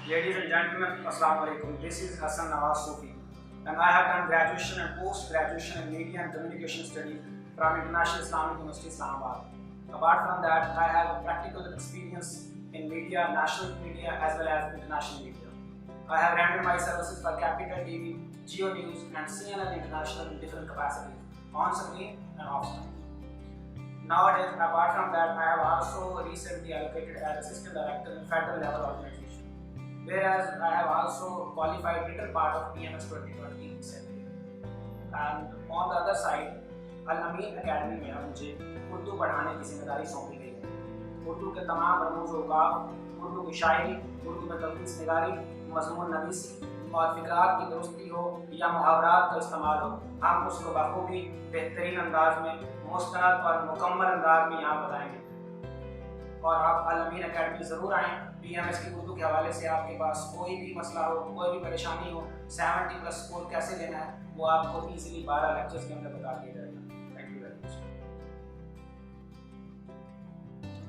Ladies and gentlemen, Assalamu alaikum. This is Hassan Nawaz Sufi, and I have done graduation and post-graduation in Media and Communication Studies from International Islamic University, Islamabad. Apart from that, I have a practical experience in media, national media as well as international media. I have rendered my services for Capital TV, Geo News and CNN International in different capacities, on screen and off screen. Nowadays, apart from that, I have also recently allocated as Assistant Director in Federal Level Organization, whereas I have also qualified little part of PMS 2020 recently. And on the other side, Al-Amin Academy में मुझे उर्दू पढ़ाने की जिम्मेदारी सौंपी गई है। उर्दू के तमाम रमूज़ औक़ाफ़, उर्दू की शायरी, उर्दू में तल्ख़ीस निगारी, मज़मून नवीसी और फ़िक़रात की दुरुस्ती हो या मुहावरात का इस्तेमाल हो, हम उसको बख़ूबी बेहतरीन अंदाज में, मुस्तनद और मुकम्मल अंदाज में यहाँ बताएंगे। और आप अल-अमीन अकेडमी ज़रूर आएँ। PMS की उर्दू के हवाले से आपके पास कोई भी मसला हो, कोई भी परेशानी हो, 70+ स्कोर कैसे लेना है, वो आपको ईज़िली 12 लेक्चर्स के अंदर बता दिया जाएगा।